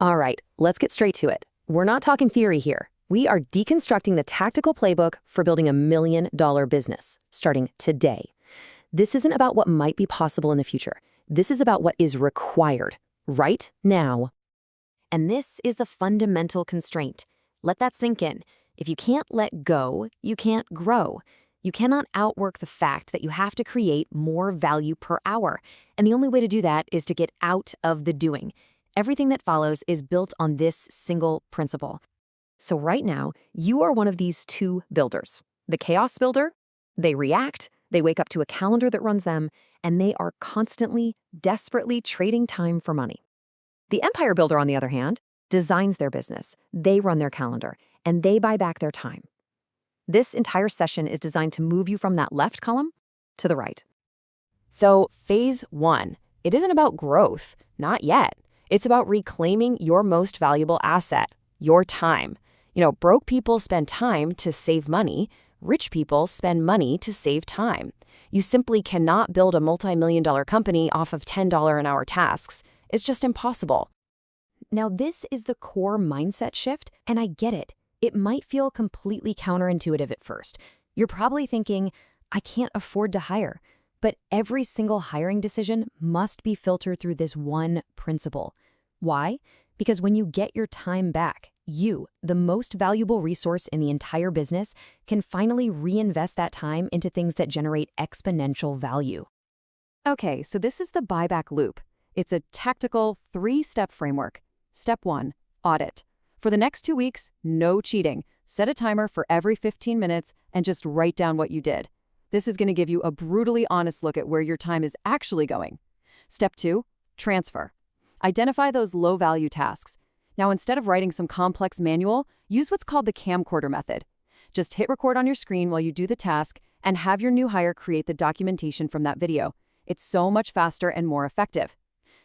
All right, let's get straight to it. We're not talking theory here. We are deconstructing the tactical playbook for building $1 million business, starting today. This isn't about what might be possible in the future. This is about what is required right now. And this is the fundamental constraint. Let that sink in. If you can't let go, you can't grow. You cannot outwork the fact that you have to create more value per hour. And the only way to do that is to get out of the doing. Everything that follows is built on this single principle. So right now, you are one of these two builders. The chaos builder, they react, they wake up to a calendar that runs them, and they are constantly, desperately trading time for money. The empire builder, on the other hand, designs their business, they run their calendar, and they buy back their time. This entire session is designed to move you from that left column to the right. So phase 1, it isn't about growth, not yet. It's about reclaiming your most valuable asset, your time. Broke people spend time to save money. Rich people spend money to save time. You simply cannot build a multi-million-dollar company off of $10 an hour tasks. It's just impossible. Now, this is the core mindset shift, and I get it. It might feel completely counterintuitive at first. You're probably thinking, I can't afford to hire. But every single hiring decision must be filtered through this one principle. Why? Because when you get your time back, you, the most valuable resource in the entire business, can finally reinvest that time into things that generate exponential value. Okay, so this is the buyback loop. It's a tactical 3-step framework. Step 1, audit. For the next 2 weeks, no cheating. Set a timer for every 15 minutes and just write down what you did. This is going to give you a brutally honest look at where your time is actually going. Step 2, transfer. Identify those low-value tasks. Now, instead of writing some complex manual, use what's called the camcorder method. Just hit record on your screen while you do the task and have your new hire create the documentation from that video. It's so much faster and more effective.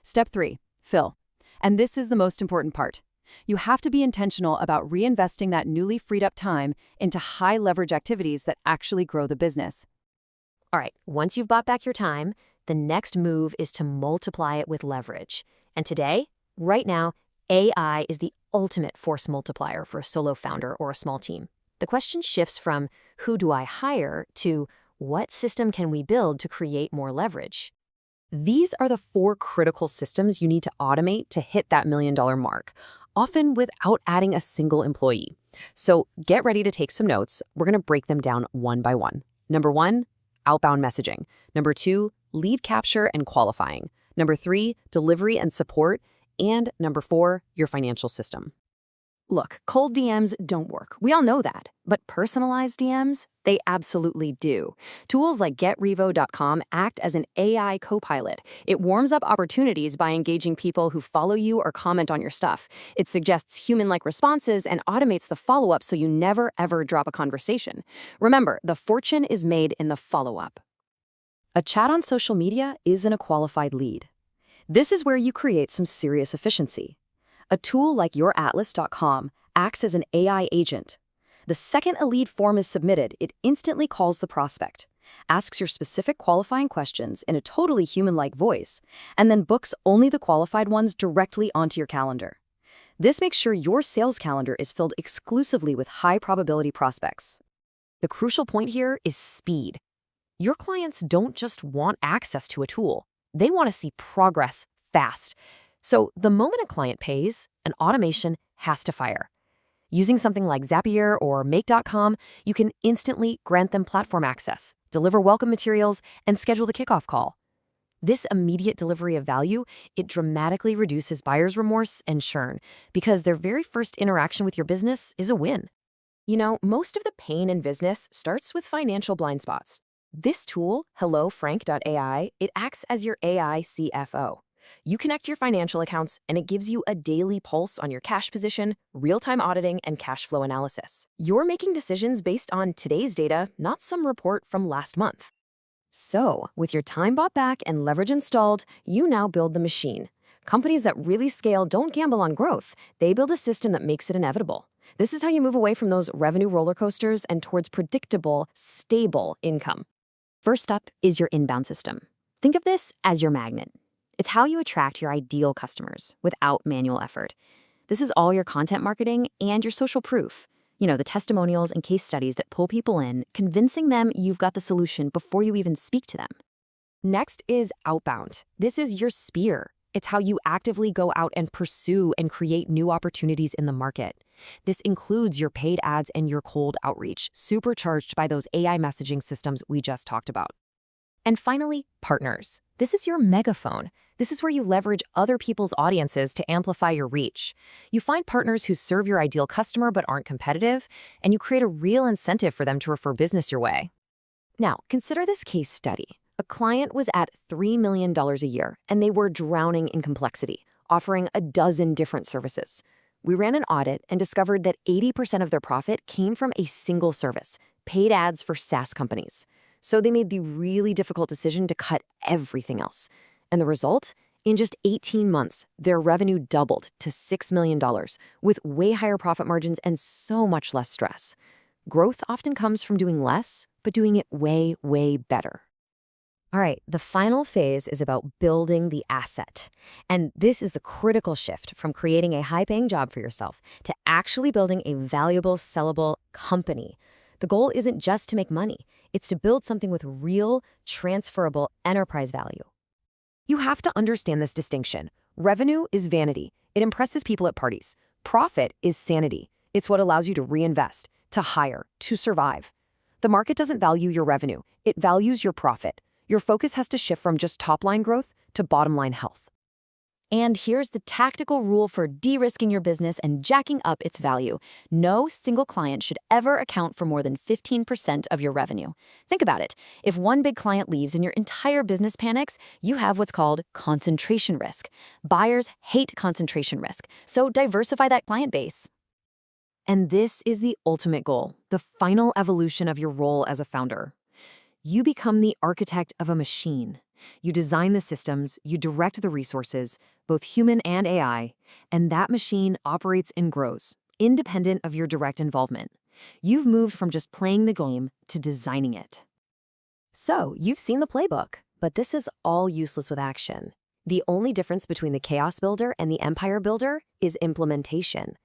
Step 3, fill. And this is the most important part. You have to be intentional about reinvesting that newly freed up time into high-leverage activities that actually grow the business. All right, once you've bought back your time, the next move is to multiply it with leverage. And today, right now, AI is the ultimate force multiplier for a solo founder or a small team. The question shifts from who do I hire to what system can we build to create more leverage? These are the 4 critical systems you need to automate to hit that $1 million mark, often without adding a single employee. So get ready to take some notes. We're going to break them down one by one. Number 1, outbound messaging. Number 2, lead capture and qualifying. Number 3, delivery and support. And number 4, your financial system. Look, cold DMs don't work. We all know that. But personalized DMs, they absolutely do. Tools like getrevo.com act as an AI co-pilot. It warms up opportunities by engaging people who follow you or comment on your stuff. It suggests human-like responses and automates the follow-up so you never, ever drop a conversation. Remember, the fortune is made in the follow-up. A chat on social media isn't a qualified lead. This is where you create some serious efficiency. A tool like youratlas.com acts as an AI agent. The second a lead form is submitted, it instantly calls the prospect, asks your specific qualifying questions in a totally human-like voice, and then books only the qualified ones directly onto your calendar. This makes sure your sales calendar is filled exclusively with high-probability prospects. The crucial point here is speed. Your clients don't just want access to a tool. They want to see progress fast. So the moment a client pays, an automation has to fire. Using something like Zapier or Make.com, you can instantly grant them platform access, deliver welcome materials, and schedule the kickoff call. This immediate delivery of value, it dramatically reduces buyer's remorse and churn because their very first interaction with your business is a win. Most of the pain in business starts with financial blind spots. This tool, HelloFrank.ai, it acts as your AI CFO. You connect your financial accounts, and it gives you a daily pulse on your cash position, real-time auditing, and cash flow analysis. You're making decisions based on today's data, not some report from last month. So, with your time bought back and leverage installed, you now build the machine. Companies that really scale don't gamble on growth. They build a system that makes it inevitable. This is how you move away from those revenue roller coasters and towards predictable, stable income. First up is your inbound system. Think of this as your magnet. It's how you attract your ideal customers without manual effort. This is all your content marketing and your social proof. The testimonials and case studies that pull people in, convincing them you've got the solution before you even speak to them. Next is outbound. This is your spear. It's how you actively go out and pursue and create new opportunities in the market. This includes your paid ads and your cold outreach, supercharged by those AI messaging systems we just talked about. And finally, partners. This is your megaphone. This is where you leverage other people's audiences to amplify your reach. You find partners who serve your ideal customer but aren't competitive, and you create a real incentive for them to refer business your way. Now, consider this case study. A client was at $3 million a year, and they were drowning in complexity, offering a dozen different services. We ran an audit and discovered that 80% of their profit came from a single service, paid ads for SaaS companies. So they made the really difficult decision to cut everything else. And the result? In just 18 months, their revenue doubled to $6 million, with way higher profit margins and so much less stress. Growth often comes from doing less, but doing it way, way better. All right, the final phase is about building the asset. And this is the critical shift from creating a high-paying job for yourself to actually building a valuable, sellable company. The goal isn't just to make money. It's to build something with real, transferable enterprise value. You have to understand this distinction. Revenue is vanity. It impresses people at parties. Profit is sanity. It's what allows you to reinvest, to hire, to survive. The market doesn't value your revenue. It values your profit. Your focus has to shift from just top-line growth to bottom-line health. And here's the tactical rule for de-risking your business and jacking up its value. No single client should ever account for more than 15% of your revenue. Think about it. If one big client leaves and your entire business panics, you have what's called concentration risk. Buyers hate concentration risk, so diversify that client base. And this is the ultimate goal, the final evolution of your role as a founder. You become the architect of a machine. You design the systems, you direct the resources, both human and AI, and that machine operates and grows, independent of your direct involvement. You've moved from just playing the game to designing it. So, you've seen the playbook, but this is all useless with action. The only difference between the chaos builder and the empire builder is implementation.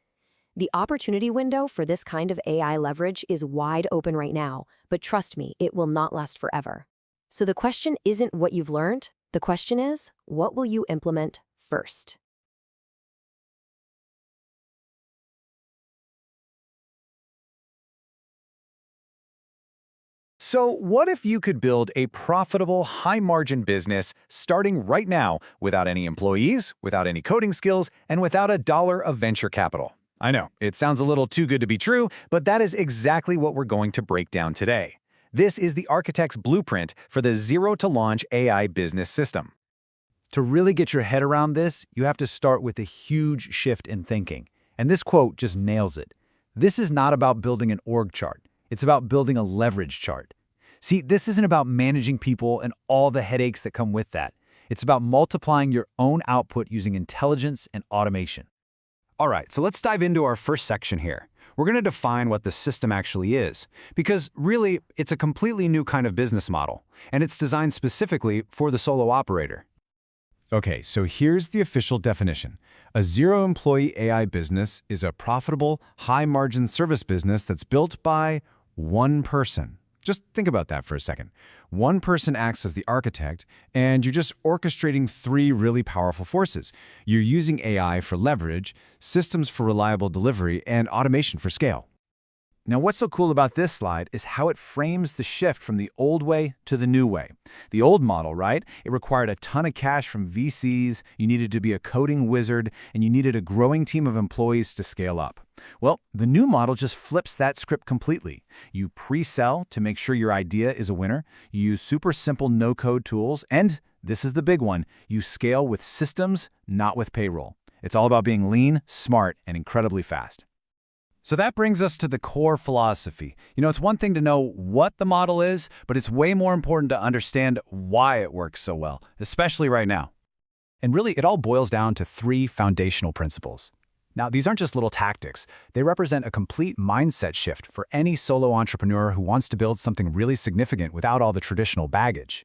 The opportunity window for this kind of AI leverage is wide open right now, but trust me, it will not last forever. So the question isn't what you've learned. The question is, what will you implement first? So what if you could build a profitable, high-margin business starting right now without any employees, without any coding skills, and without a dollar of venture capital? I know, it sounds a little too good to be true, but that is exactly what we're going to break down today. This is the architect's blueprint for the zero-to-launch AI business system. To really get your head around this, you have to start with a huge shift in thinking. And this quote just nails it. This is not about building an org chart. It's about building a leverage chart. See, this isn't about managing people and all the headaches that come with that. It's about multiplying your own output using intelligence and automation. All right, so let's dive into our first section here. We're going to define what the system actually is, because really, it's a completely new kind of business model, and it's designed specifically for the solo operator. Okay, so here's the official definition. A zero-employee AI business is a profitable, high-margin service business that's built by one person. Just think about that for a second. One person acts as the architect, and you're just orchestrating three really powerful forces. You're using AI for leverage, systems for reliable delivery, and automation for scale. Now, what's so cool about this slide is how it frames the shift from the old way to the new way. The old model, right? It required a ton of cash from VCs, you needed to be a coding wizard, and you needed a growing team of employees to scale up. Well, the new model just flips that script completely. You pre-sell to make sure your idea is a winner, you use super simple no-code tools, and, this is the big one, you scale with systems, not with payroll. It's all about being lean, smart, and incredibly fast. So that brings us to the core philosophy. It's one thing to know what the model is, but it's way more important to understand why it works so well, especially right now. And really, it all boils down to three foundational principles. Now, these aren't just little tactics. They represent a complete mindset shift for any solo entrepreneur who wants to build something really significant without all the traditional baggage.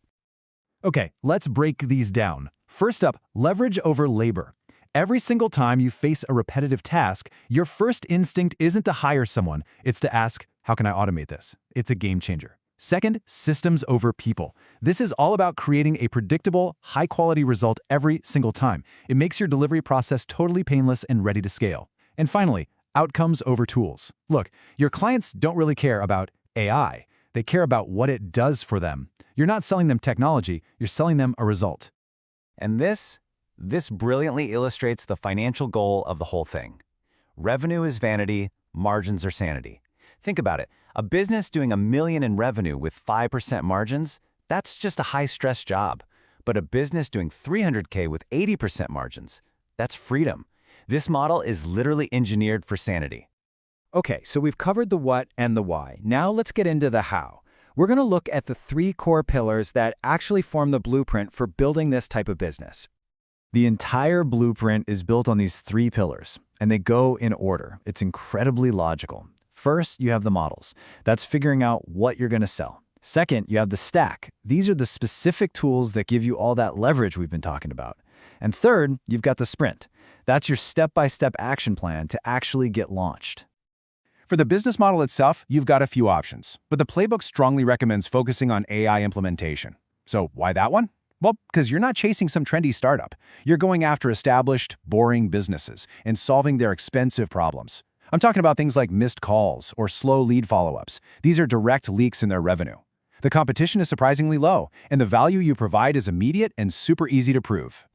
Okay, let's break these down. First up, leverage over labor. Every single time you face a repetitive task, your first instinct isn't to hire someone, it's to ask, how can I automate this? It's a game changer. Second, systems over people. This is all about creating a predictable, high-quality result every single time. It makes your delivery process totally painless and ready to scale. And finally, outcomes over tools. Look, your clients don't really care about AI. They care about what it does for them. You're not selling them technology, you're selling them a result. And this brilliantly illustrates the financial goal of the whole thing. Revenue is vanity, margins are sanity. Think about it. A business doing $1 million in revenue with 5% margins, that's just a high-stress job. But a business doing $300K with 80% margins, that's freedom. This model is literally engineered for sanity. Okay, so we've covered the what and the why. Now let's get into the how. We're going to look at the 3 core pillars that actually form the blueprint for building this type of business. The entire blueprint is built on these 3 pillars, and they go in order. It's incredibly logical. First, you have the models. That's figuring out what you're going to sell. Second, you have the stack. These are the specific tools that give you all that leverage we've been talking about. And third, you've got the sprint. That's your step-by-step action plan to actually get launched. For the business model itself, you've got a few options, but the Playbook strongly recommends focusing on AI implementation. So why that one? Well, because you're not chasing some trendy startup. You're going after established, boring businesses and solving their expensive problems. I'm talking about things like missed calls or slow lead follow-ups. These are direct leaks in their revenue. The competition is surprisingly low, and the value you provide is immediate and super easy to prove.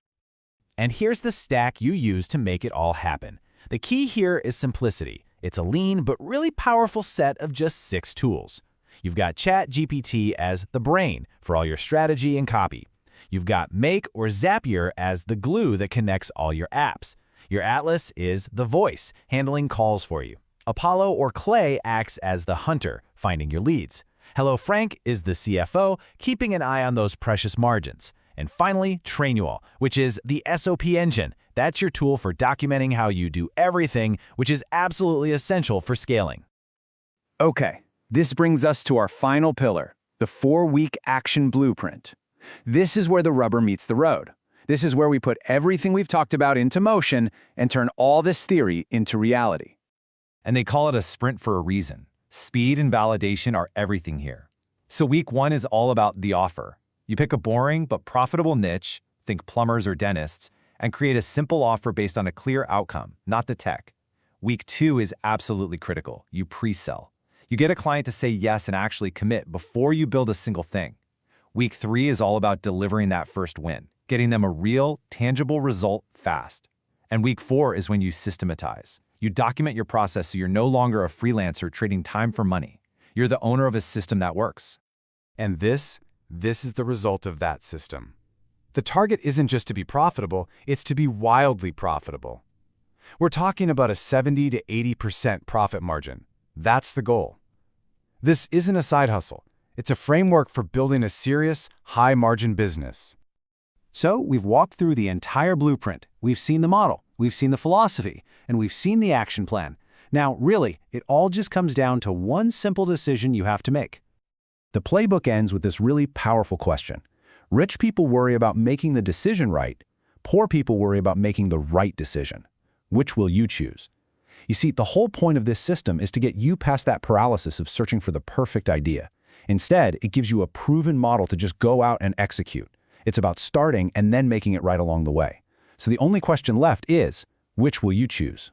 And here's the stack you use to make it all happen. The key here is simplicity. It's a lean but really powerful set of just 6 tools. You've got ChatGPT as the brain for all your strategy and copy. You've got Make or Zapier as the glue that connects all your apps. Your Atlas is the voice, handling calls for you. Apollo or Clay acts as the hunter, finding your leads. Hello Frank is the CFO, keeping an eye on those precious margins. And finally, Trainual, which is the SOP engine. That's your tool for documenting how you do everything, which is absolutely essential for scaling. Okay, this brings us to our final pillar, the 4-week action blueprint. This is where the rubber meets the road. This is where we put everything we've talked about into motion and turn all this theory into reality. And they call it a sprint for a reason. Speed and validation are everything here. So week 1 is all about the offer. You pick a boring but profitable niche, think plumbers or dentists, and create a simple offer based on a clear outcome, not the tech. Week 2 is absolutely critical. You pre-sell. You get a client to say yes and actually commit before you build a single thing. Week 3 is all about delivering that first win, getting them a real, tangible result fast. And week 4 is when you systematize. You document your process so you're no longer a freelancer trading time for money. You're the owner of a system that works. And this is the result of that system. The target isn't just to be profitable, it's to be wildly profitable. We're talking about a 70 to 80% profit margin. That's the goal. This isn't a side hustle. It's a framework for building a serious, high-margin business. So we've walked through the entire blueprint. We've seen the model, we've seen the philosophy, and we've seen the action plan. Now, really, it all just comes down to one simple decision you have to make. The playbook ends with this really powerful question. Rich people worry about making the decision right. Poor people worry about making the right decision. Which will you choose? You see, the whole point of this system is to get you past that paralysis of searching for the perfect idea. Instead, it gives you a proven model to just go out and execute. It's about starting and then making it right along the way. So the only question left is, which will you choose?